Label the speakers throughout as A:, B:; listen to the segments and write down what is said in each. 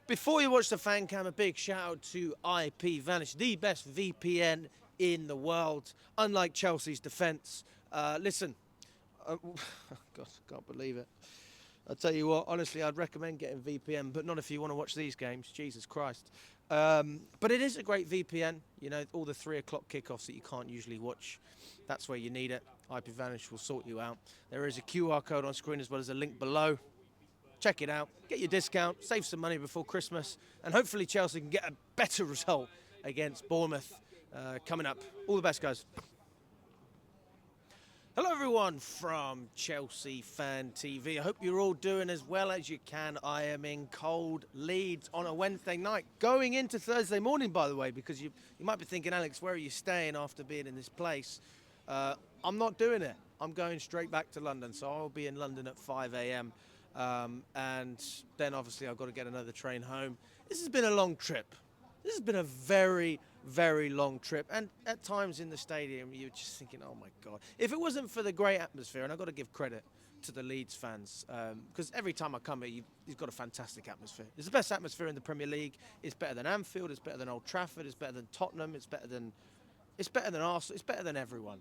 A: Before you watch the fan cam, a big shout out to IPVanish, the best VPN in the world. Unlike Chelsea's defence. Listen, God, I can't believe it. I'll tell you what, honestly, I'd recommend getting VPN, but not if you want to watch these games. Jesus Christ. But it is a great VPN. You know, all the 3 o'clock kickoffs that you can't usually watch, that's where you need it. IPVanish will sort you out. There is a QR code on screen as well as a link below. Check it out, get your discount, save some money before Christmas, and hopefully Chelsea can get a better result against Bournemouth coming up. All the best, guys. Hello, everyone from Chelsea Fan TV. I hope you're all doing as well as you can. I am in cold Leeds on a Wednesday night, going into Thursday morning, by the way, because you might be thinking, Alex, where are you staying after being in this place? I'm not doing it. I'm going straight back to London, so I'll be in London at 5 a.m. And then obviously I've got to get another train home. This has been a long trip. This has been a very, very long trip. And at times in the stadium, you're just thinking, oh my God. If it wasn't for the great atmosphere, and I've got to give credit to the Leeds fans, because every time I come here, you've got a fantastic atmosphere. It's the best atmosphere in the Premier League. It's better than Anfield. It's better than Old Trafford. It's better than Tottenham. It's better than Arsenal. It's better than everyone.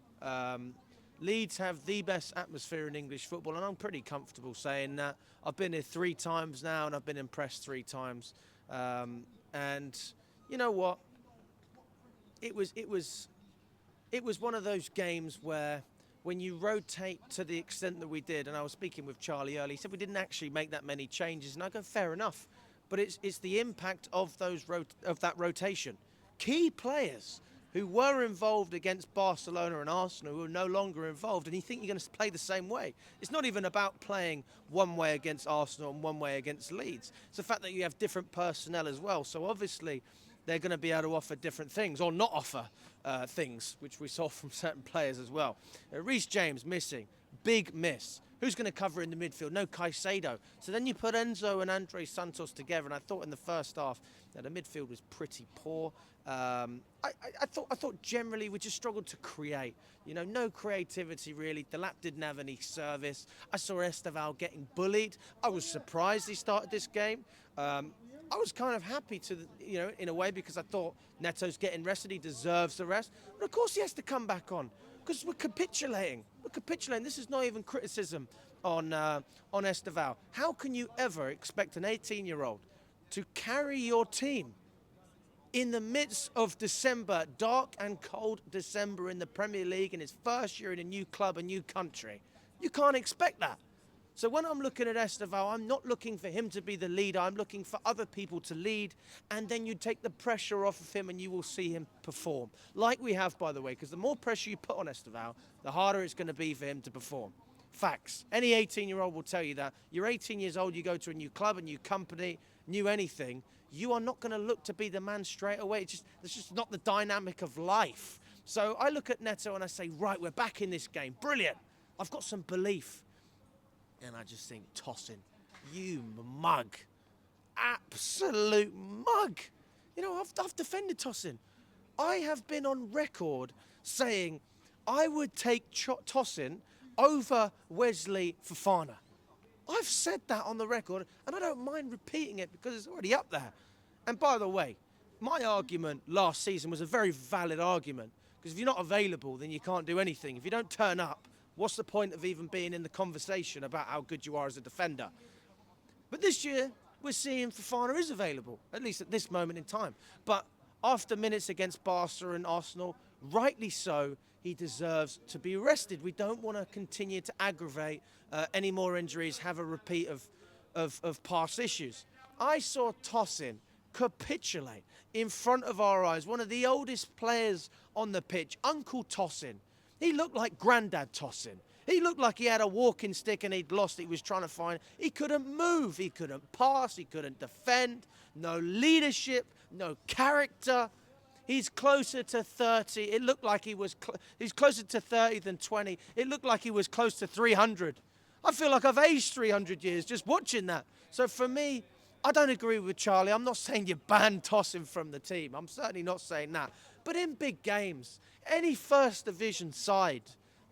A: Leeds have the best atmosphere in English football, and I'm pretty comfortable saying that. I've been here 3 times now, and I've been impressed 3 times. And you know what? It was one of those games where when you rotate to the extent that we did, and I was speaking with Charlie earlier, he said we didn't actually make that many changes, and I go, fair enough. But it's the impact of that rotation. Key players who were involved against Barcelona and Arsenal, who are no longer involved, and you think you're going to play the same way. It's not even about playing one way against Arsenal and one way against Leeds. It's the fact that you have different personnel as well. So obviously they're going to be able to offer different things, or not offer things, which we saw from certain players as well. Reece James missing, big miss. Who's going to cover in the midfield? No Caicedo. So then you put Enzo and Andre Santos together, and I thought in the first half that the midfield was pretty poor. I thought generally we just struggled to create. You know, no creativity really. Delap didn't have any service. I saw Esteval getting bullied. I was surprised he started this game. I was kind of happy in a way, because I thought Neto's getting rested. He deserves the rest. But of course he has to come back on, because we're capitulating. This is not even criticism on Esteval. How can you ever expect an 18-year-old to carry your team in the midst of December, dark and cold December in the Premier League, in his first year in a new club, a new country? You can't expect that. So when I'm looking at Esteval, I'm not looking for him to be the leader. I'm looking for other people to lead, and then you take the pressure off of him and you will see him perform. Like we have, by the way, because the more pressure you put on Esteval, the harder it's going to be for him to perform. Facts. Any 18-year-old will tell you that. You're 18 years old, you go to a new club, a new company, new anything, you are not going to look to be the man straight away. It's just not the dynamic of life. So I look at Neto and I say, right, we're back in this game. Brilliant. I've got some belief. And I just think, Tosin, you mug. Absolute mug. You know, I've defended Tosin. I have been on record saying I would take Tosin over Wesley Fofana. I've said that on the record, and I don't mind repeating it because it's already up there. And by the way, my argument last season was a very valid argument, because if you're not available, then you can't do anything. If you don't turn up, what's the point of even being in the conversation about how good you are as a defender? But this year, we're seeing Fofana is available, at least at this moment in time. But after minutes against Barca and Arsenal, rightly so, he deserves to be rested. We don't want to continue to aggravate any more injuries, have a repeat of past issues. I saw Tosin capitulate in front of our eyes, one of the oldest players on the pitch, Uncle Tosin. He looked like Grandad Tosin. He looked like he had a walking stick and he'd lost it. He was trying to find. He couldn't move. He couldn't pass. He couldn't defend. No leadership. No character. He's closer to 30. It looked like he's closer to 30 than 20. It looked like he was close to 300. I feel like I've aged 300 years just watching that. So for me, I don't agree with Charlie. I'm not saying you ban Tosin from the team. I'm certainly not saying that. But in big games, any first division side,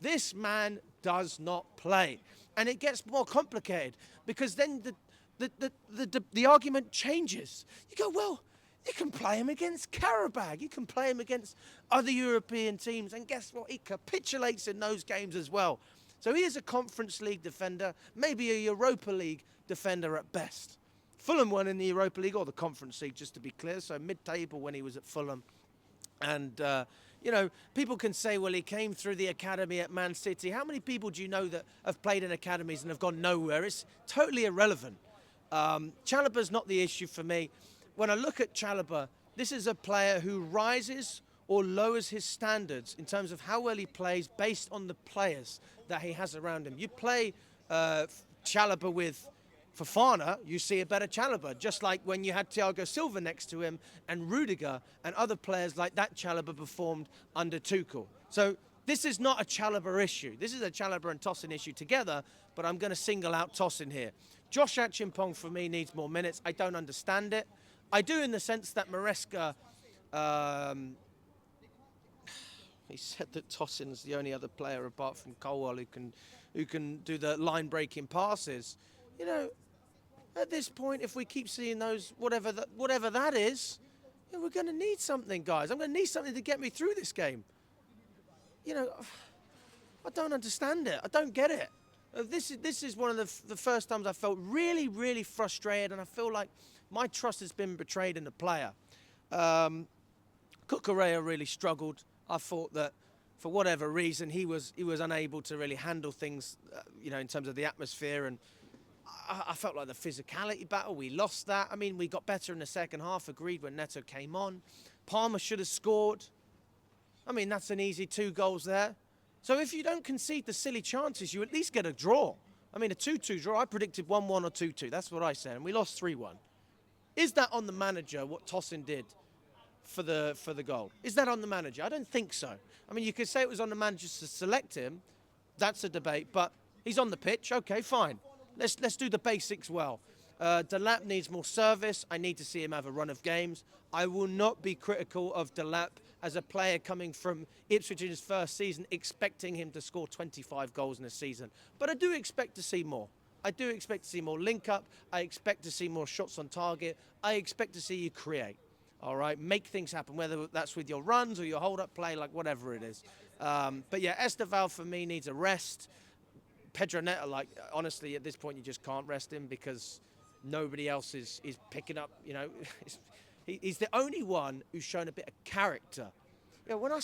A: this man does not play. And it gets more complicated, because then the argument changes. You go, well, you can play him against Karabakh. You can play him against other European teams. And guess what? He capitulates in those games as well. So he is a Conference League defender, maybe a Europa League defender at best. Fulham won in the Europa League or the Conference League, just to be clear. So mid-table when he was at Fulham. And, you know, people can say, well, he came through the academy at Man City. How many people do you know that have played in academies and have gone nowhere? It's totally irrelevant. Chalobah's not the issue for me. When I look at Chalobah, this is a player who rises or lowers his standards in terms of how well he plays based on the players that he has around him. You play Chalobah with Fofana, you see a better Chalobah, just like when you had Thiago Silva next to him and Rudiger and other players like that Chalobah performed under Tuchel. So this is not a Chalobah issue. This is a Chalobah and Tosin issue together, but I'm going to single out Tosin here. Josh Achimpong, for me, needs more minutes. I don't understand it. I do in the sense that Maresca, he said that Tosin's the only other player apart from Colwell who can do the line-breaking passes. You know, at this point, if we keep seeing those, whatever that is, you know, we're going to need something, guys. I'm going to need something to get me through this game. You know, I don't understand it. I don't get it. This is one of the first times I felt really, really frustrated, and I feel like my trust has been betrayed in the player. Cucurella really struggled. I thought that for whatever reason he was unable to really handle things, you know, in terms of the atmosphere, and I felt like the physicality battle, we lost that. I mean, we got better in the second half, agreed, when Neto came on. Palmer should have scored. I mean, that's an easy 2 goals there. So if you don't concede the silly chances, you at least get a draw. I mean, a 2-2 draw, I predicted 1-1 or 2-2. That's what I said, and we lost 3-1. Is that on the manager, what Tosin did for the goal? Is that on the manager? I don't think so. I mean, you could say it was on the manager to select him. That's a debate, but he's on the pitch. Okay, fine. Let's do the basics well. Delap needs more service. I need to see him have a run of games. I will not be critical of Delap as a player coming from Ipswich in his first season, expecting him to score 25 goals in a season. But I do expect to see more. I do expect to see more link-up. I expect to see more shots on target. I expect to see you create. All right, make things happen, whether that's with your runs or your hold-up play, like whatever it is. But yeah, Esteval for me needs a rest. Pedro Neto, like, honestly, at this point, you just can't rest him because nobody else is picking up, you know. He's the only one who's shown a bit of character. You know, when I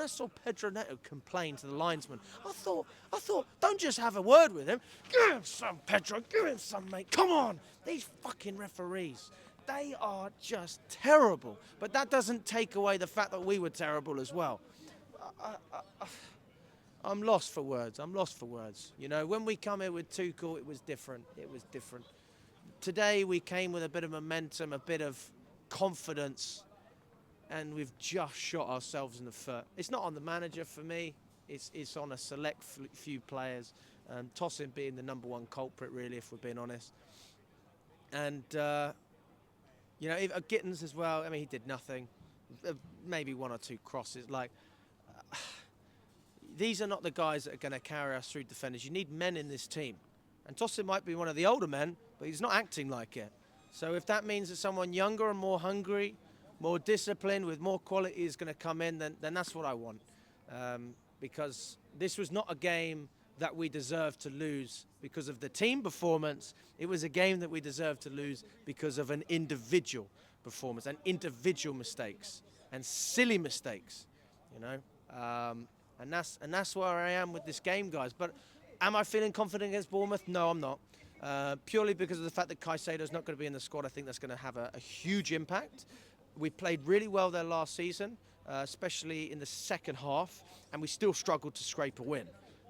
A: saw Pedro Neto complain to the linesman, I thought, don't just have a word with him. Give him some, Pedro, give him some, mate. Come on. These fucking referees, they are just terrible. But that doesn't take away the fact that we were terrible as well. I'm lost for words. You know, when we come here with Tuchel, it was different. Today we came with a bit of momentum, a bit of confidence, and we've just shot ourselves in the foot. It's not on the manager for me. It's on a select few players. Tosin being the number one culprit, really, if we're being honest. And you know, Gittins as well. I mean, he did nothing. Maybe 1 or 2 crosses. Like. These are not the guys that are going to carry us through defenders. You need men in this team. And Tosin might be one of the older men, but he's not acting like it. So if that means that someone younger and more hungry, more disciplined, with more quality is going to come in, then that's what I want. Because this was not a game that we deserved to lose because of the team performance. It was a game that we deserved to lose because of an individual performance and individual mistakes and silly mistakes, you know. And that's where I am with this game, guys. But am I feeling confident against Bournemouth? No, I'm not. Purely because of the fact that Caicedo's not going to be in the squad. I think that's going to have a huge impact. We played really well there last season, especially in the second half, and we still struggled to scrape a win.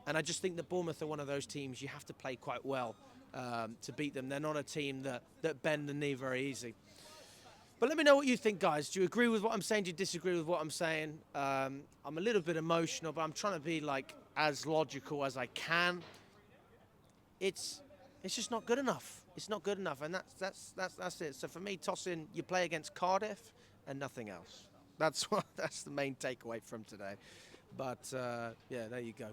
A: And I just think that Bournemouth are one of those teams you have to play quite well to beat them. They're not a team that bend the knee very easy. But let me know what you think, guys. Do you agree with what I'm saying? Do you disagree with what I'm saying? I'm a little bit emotional, but I'm trying to be like as logical as I can. It's just not good enough. It's not good enough, and that's it. So for me, Tosin, you play against Cardiff and nothing else. That's the main takeaway from today. But yeah, there you go.